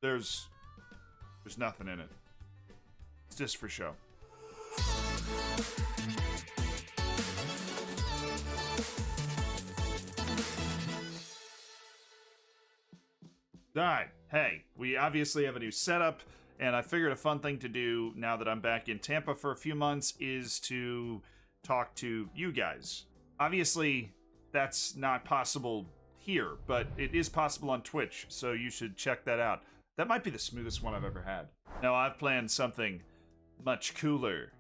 There's nothing in it. It's just for show. Alright, hey, we obviously have a new setup, and I figured a fun thing to do now that I'm back in Tampa for a few months is to talk to you guys. Obviously, that's not possible here, but it is possible on Twitch, so you should check that out. That might be the smoothest one I've ever had. No, I've planned something much cooler.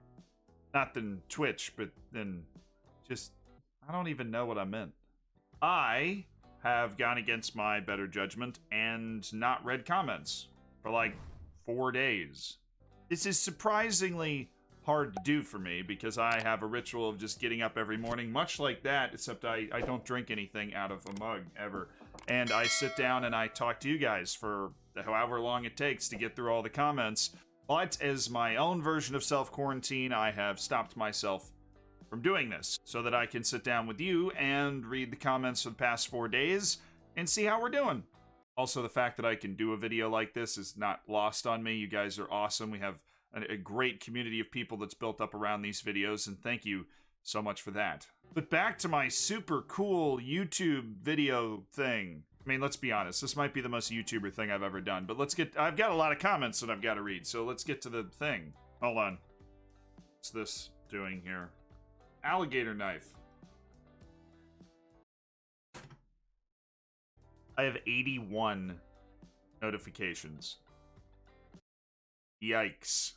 Not than Twitch, but then just, I don't even know what I meant. I have gone against my better judgment and not read comments for like 4 days. This is surprisingly hard to do for me because I have a ritual of just getting up every morning, much like that, except I don't drink anything out of a mug ever. And I sit down and I talk to you guys for however long it takes to get through all the comments. But as my own version of self-quarantine, I have stopped myself from doing this so that I can sit down with you and read the comments for the past 4 days and see how we're doing. Also, the fact that I can do a video like this is not lost on me. You guys are awesome. We have a great community of people that's built up around these videos, and thank you so much for that. But back to my super cool YouTube video thing. I mean, let's be honest, this might be the most YouTuber thing I've ever done, but I've got a lot of comments that I've got to read, so let's get to the thing. Hold on. What's this doing here? Alligator knife. I have 81 notifications. Yikes.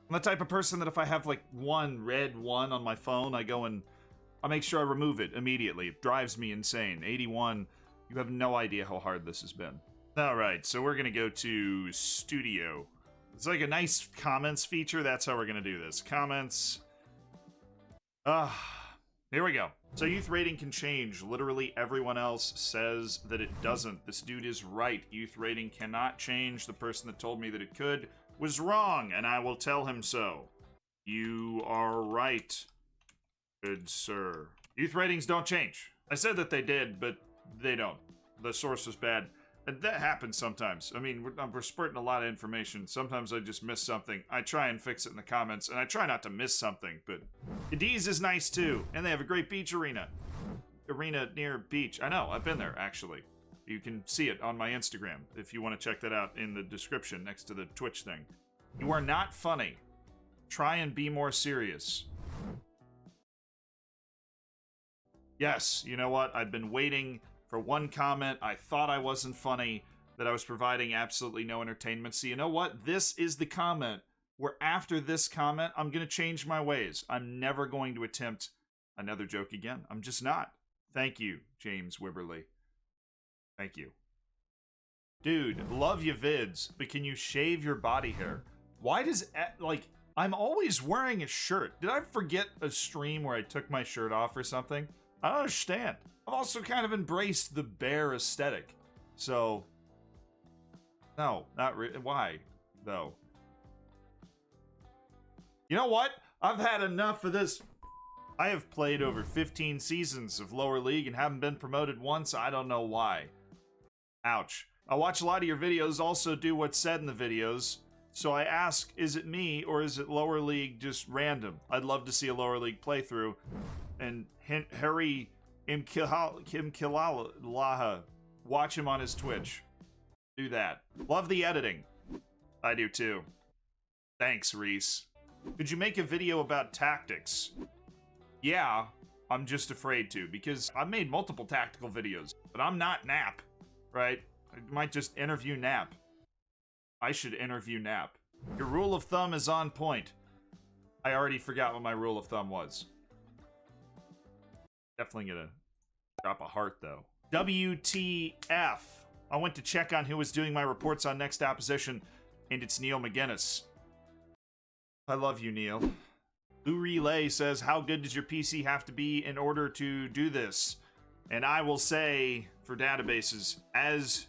I'm the type of person that if I have like one red one on my phone, I go and I make sure I remove it immediately. It drives me insane. 81. You have no idea how hard this has been. Alright, so we're gonna go to Studio. It's like a nice comments feature. That's how we're gonna do this. Comments. Here we go. So youth rating can change. Literally everyone else says that it doesn't. This dude is right. Youth rating cannot change. The person that told me that it could was wrong, and I will tell him so. You are right, good sir. Youth ratings don't change. I said that they did, but they don't. The source was bad. And that happens sometimes. I mean, we're spurting a lot of information. Sometimes I just miss something. I try and fix it in the comments, and I try not to miss something, but Cadiz is nice too. And they have a great beach arena. Arena near beach. I know, I've been there, actually. You can see it on my Instagram if you want to check that out in the description next to the Twitch thing. You are not funny. Try and be more serious. Yes, you know what? I've been waiting for one comment. I thought I wasn't funny, that I was providing absolutely no entertainment. So you know what? This is the comment where after this comment, I'm going to change my ways. I'm never going to attempt another joke again. I'm just not. Thank you, James Wibberley. Thank you. Dude, love your vids, but can you shave your body hair? Why does, like, I'm always wearing a shirt. Did I forget a stream where I took my shirt off or something? I don't understand. I've also kind of embraced the bear aesthetic. So, no, not really. Why, though? You know what? I've had enough of this. I have played over 15 seasons of lower league and haven't been promoted once. I don't know why. Ouch. I watch a lot of your videos, also do what's said in the videos. So I ask, is it me or is it lower league just random? I'd love to see a lower league playthrough. And Harry Imkilalaha, watch him on his Twitch. Do that. Love the editing. I do too. Thanks, Reese. Could you make a video about tactics? Yeah, I'm just afraid to, because I've made multiple tactical videos, but I'm not Nap, right? I might just interview Nap. I should interview Nap. Your rule of thumb is on point. I already forgot what my rule of thumb was. Definitely gonna drop a heart, though. WTF. I went to check on who was doing my reports on Next Opposition, and it's Neil McGinnis. I love you, Neil. Lou Relay says, how good does your PC have to be in order to do this? And I will say, for databases, as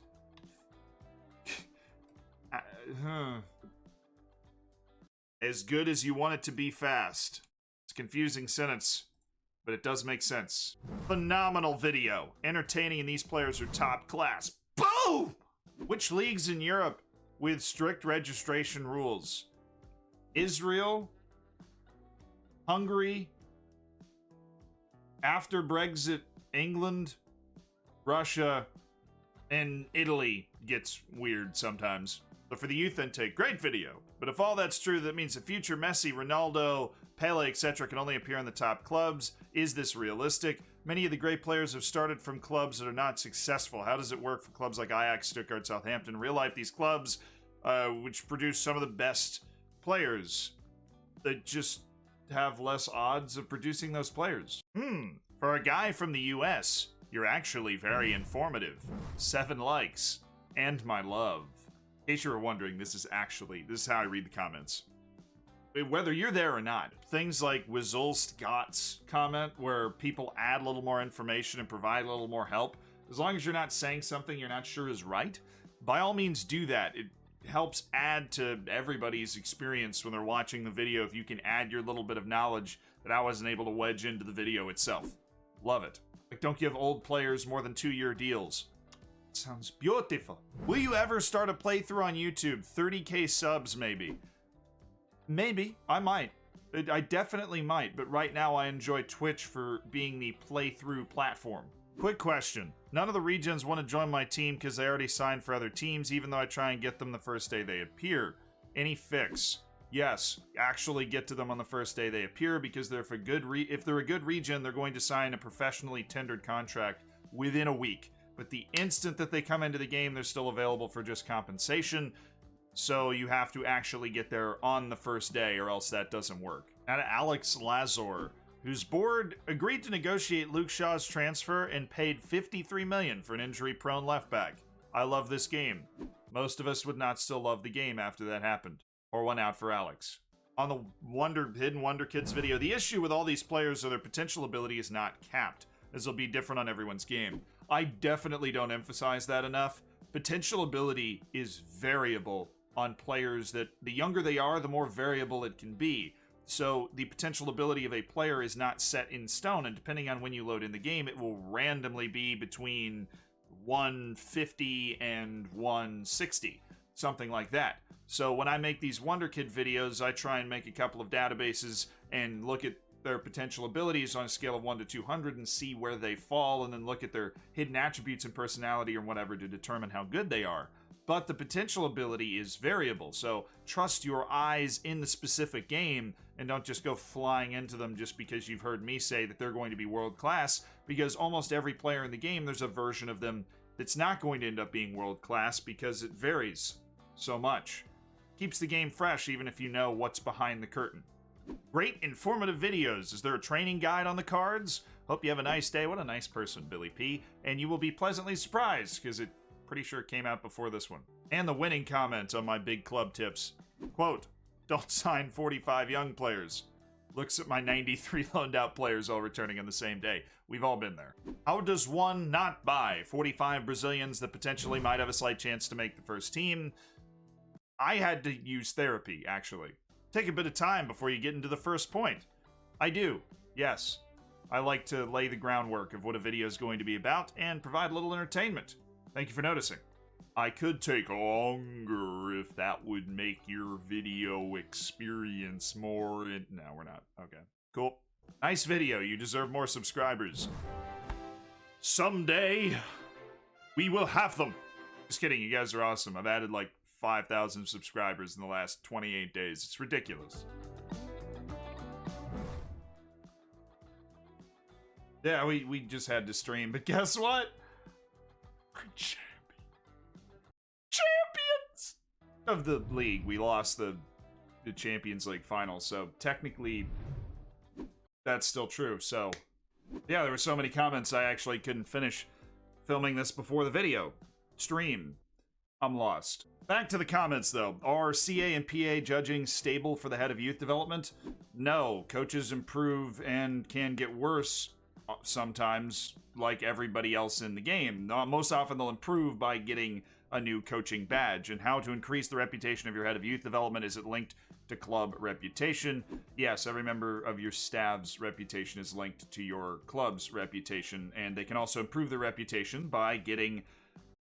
good as you want it to be fast. It's a confusing sentence, but it does make sense. Phenomenal video. Entertaining, and these players are top class. Boom! Which leagues in Europe with strict registration rules. Israel, Hungary, after Brexit, England, Russia, and Italy gets weird sometimes. But for the youth intake, great video. But if all that's true, that means the future Messi, Ronaldo, Pele, etc. can only appear in the top clubs. Is this realistic? Many of the great players have started from clubs that are not successful. How does it work for clubs like Ajax, Stuttgart, Southampton? In real life, these clubs, which produce some of the best players, that just have less odds of producing those players. For a guy from the US, you're actually very informative. 7 likes. And my love. In case you were wondering, this is how I read the comments. Whether you're there or not, things like Wizulst Gott's comment, where people add a little more information and provide a little more help, as long as you're not saying something you're not sure is right, by all means do that. It helps add to everybody's experience when they're watching the video if you can add your little bit of knowledge that I wasn't able to wedge into the video itself. Love it. Like, don't give old players more than 2-year deals. Sounds beautiful. Will you ever start a playthrough on YouTube? 30k subs, maybe. Maybe. I might. I definitely might, but right now I enjoy Twitch for being the playthrough platform. Quick question. None of the regions want to join my team because they already signed for other teams, even though I try and get them the first day they appear. Any fix? Yes, actually get to them on the first day they appear, because if they're a good region, they're going to sign a professionally tendered contract within a week. But the instant that they come into the game, they're still available for just compensation. So you have to actually get there on the first day, or else that doesn't work. Now to Alex Lazor, whose board agreed to negotiate Luke Shaw's transfer and paid $53 million for an injury-prone left back. I love this game. Most of us would not still love the game after that happened. Or one out for Alex. On the Hidden Wonder Kids video, the issue with all these players are their potential ability is not capped. This will be different on everyone's game. I definitely don't emphasize that enough. Potential ability is variable on players that the younger they are, the more variable it can be. So the potential ability of a player is not set in stone, and depending on when you load in the game, it will randomly be between 150 and 160, something like that. So when I make these Wonder Kid videos, I try and make a couple of databases and look at their potential abilities on a scale of 1 to 200 and see where they fall, and then look at their hidden attributes and personality or whatever to determine how good they are. But the potential ability is variable, so trust your eyes in the specific game and don't just go flying into them just because you've heard me say that they're going to be world class, because almost every player in the game, there's a version of them that's not going to end up being world class because it varies so much. Keeps the game fresh even if you know what's behind the curtain. Great informative videos. Is there a training guide on the cards? Hope you have a nice day. What a nice person, Billy P. And you will be pleasantly surprised, because it pretty sure it came out before this one. And the winning comment on my big club tips. Quote, don't sign 45 young players. Looks at my 93 loaned out players all returning on the same day. We've all been there. How does one not buy 45 Brazilians that potentially might have a slight chance to make the first team? I had to use therapy, actually. Take a bit of time before you get into the first point. I do, yes. I like to lay the groundwork of what a video is going to be about and provide a little entertainment. Thank you for noticing. I could take longer if that would make your video experience more... No, we're not. Okay, cool. Nice video. You deserve more subscribers. Someday, we will have them. Just kidding. You guys are awesome. I've added like 5,000 subscribers in the last 28 days. It's ridiculous. Yeah, we just had to stream, but guess what? We're champions of the league. We lost the Champions League final, so technically that's still true. So yeah, there were so many comments I actually couldn't finish filming this before the video stream. I'm lost. Back to the comments, though. Are CA and PA judging stable for the head of youth development? No. Coaches improve and can get worse sometimes, like everybody else in the game. Most often, they'll improve by getting a new coaching badge. And how to increase the reputation of your head of youth development? Is it linked to club reputation? Yes, every member of your staff's reputation is linked to your club's reputation. And they can also improve their reputation by getting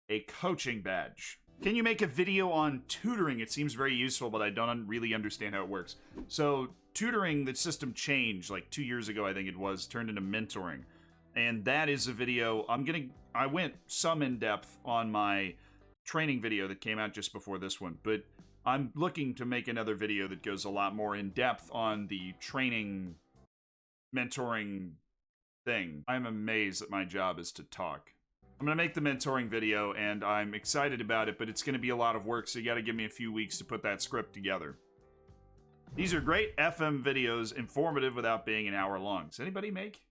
a coaching badge. Can you make a video on tutoring? It seems very useful, but I don't really understand how it works. So tutoring, the system changed like 2 years ago, I think it was, turned into mentoring. And that is a video I went some in depth on my training video that came out just before this one, but I'm looking to make another video that goes a lot more in depth on the training mentoring thing. I'm amazed that my job is to talk. I'm going to make the mentoring video, and I'm excited about it, but it's going to be a lot of work, so you got to give me a few weeks to put that script together. These are great FM videos, informative without being an hour long. Does anybody make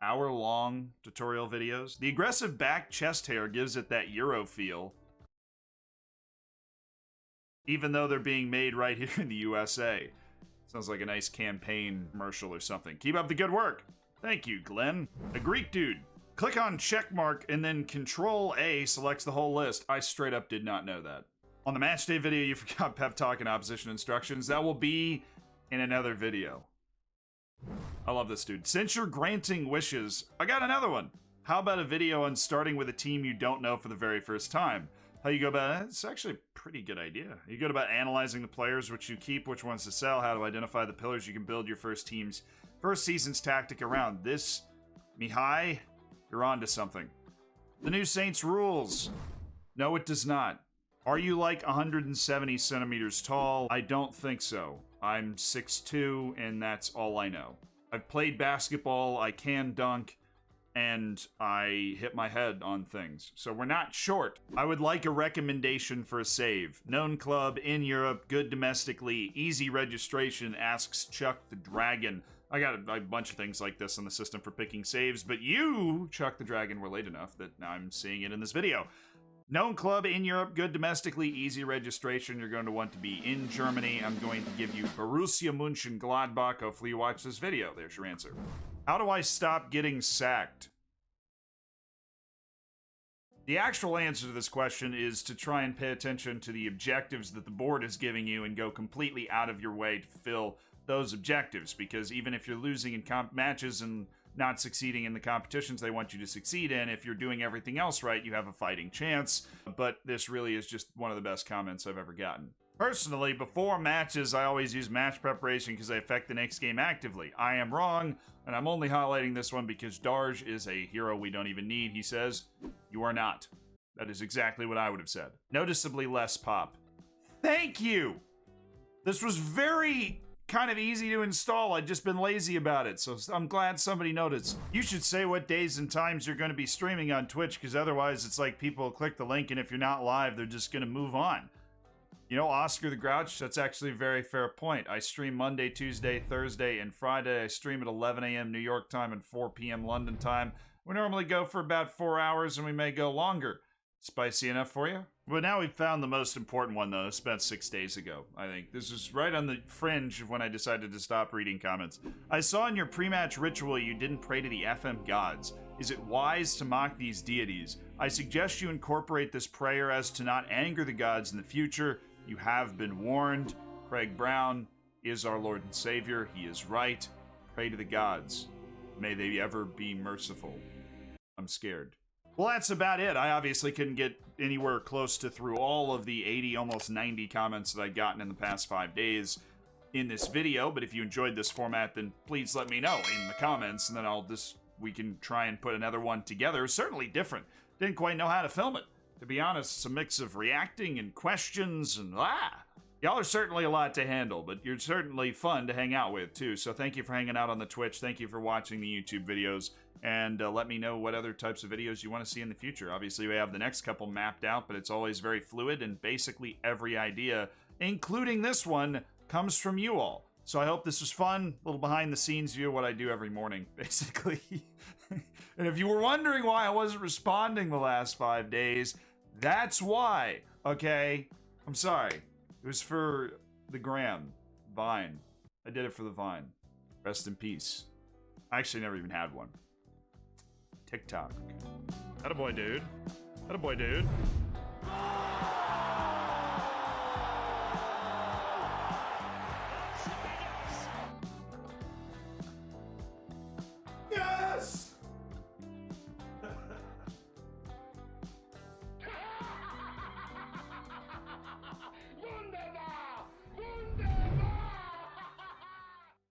hour-long tutorial videos? The aggressive back chest hair gives it that Euro feel, even though they're being made right here in the USA. Sounds like a nice campaign commercial or something. Keep up the good work. Thank you, Glenn. A Greek dude. Click on checkmark and then Control A selects the whole list. I straight up did not know that. On the match day video, you forgot pep talk and opposition instructions. That will be in another video. I love this dude. Since you're granting wishes, I got another one. How about a video on starting with a team you don't know for the very first time? How you go about it? It's actually a pretty good idea. You go about analyzing the players, which you keep, which ones to sell, how to identify the pillars you can build your first season's tactic around. This, Mihai, you're on to something. The new Saints rules. No, it does not. Are you like 170 centimeters tall? I don't think so. I'm 6'2", and that's all I know. I've played basketball, I can dunk, and I hit my head on things. So we're not short. I would like a recommendation for a save. Known club, in Europe, good domestically, easy registration, asks Chuck the Dragon. I got a bunch of things like this on the system for picking saves, but you, Chuck the Dragon, were late enough that I'm seeing it in this video. Known club in Europe, good domestically, easy registration. You're going to want to be in Germany. I'm going to give you Borussia Mönchengladbach. Hopefully you watch this video. There's your answer. How do I stop getting sacked? The actual answer to this question is to try and pay attention to the objectives that the board is giving you and go completely out of your way to fulfill those objectives, because even if you're losing in matches and not succeeding in the competitions they want you to succeed in, if you're doing everything else right, you have a fighting chance. But this really is just one of the best comments I've ever gotten. Personally, before matches, I always use match preparation because they affect the next game actively. I am wrong, and I'm only highlighting this one because Darj is a hero we don't even need, he says. You are not. That is exactly what I would have said. Noticeably less pop. Thank you! This was very kind of easy to install. I'd just been lazy about it, so I'm glad somebody noticed. You should say what days and times you're going to be streaming on Twitch, because otherwise it's like people click the link and if you're not live, they're just going to move on. You know, Oscar the Grouch, that's actually a very fair point. I stream Monday, Tuesday, Thursday, and Friday. I stream at 11 a.m. New York time and 4 p.m. London time. We normally go for about 4 hours, and we may go longer. Spicy enough for you? But now we've found the most important one, though. It's about 6 days ago, I think. This was right on the fringe of when I decided to stop reading comments. I saw in your pre-match ritual you didn't pray to the FM gods. Is it wise to mock these deities? I suggest you incorporate this prayer as to not anger the gods in the future. You have been warned. Craig Brown is our Lord and Savior. He is right. Pray to the gods. May they ever be merciful. I'm scared. Well, that's about it. I obviously couldn't get anywhere close to through all of the 80, almost 90 comments that I'd gotten in the past 5 days in this video, but if you enjoyed this format, then please let me know in the comments, and then we can try and put another one together. Certainly different. Didn't quite know how to film it. To be honest, it's a mix of reacting and questions and Y'all are certainly a lot to handle, but you're certainly fun to hang out with, too. So thank you for hanging out on the Twitch. Thank you for watching the YouTube videos. And let me know what other types of videos you want to see in the future. Obviously, we have the next couple mapped out, but it's always very fluid, and basically every idea, including this one, comes from you all. So I hope this was fun. A little behind-the-scenes view of what I do every morning, basically. And if you were wondering why I wasn't responding the last 5 days, that's why, okay? I'm sorry. It was for the gram. Vine. I did it for the Vine. Rest in peace. I actually never even had one. TikTok. Attaboy, dude. Attaboy, dude.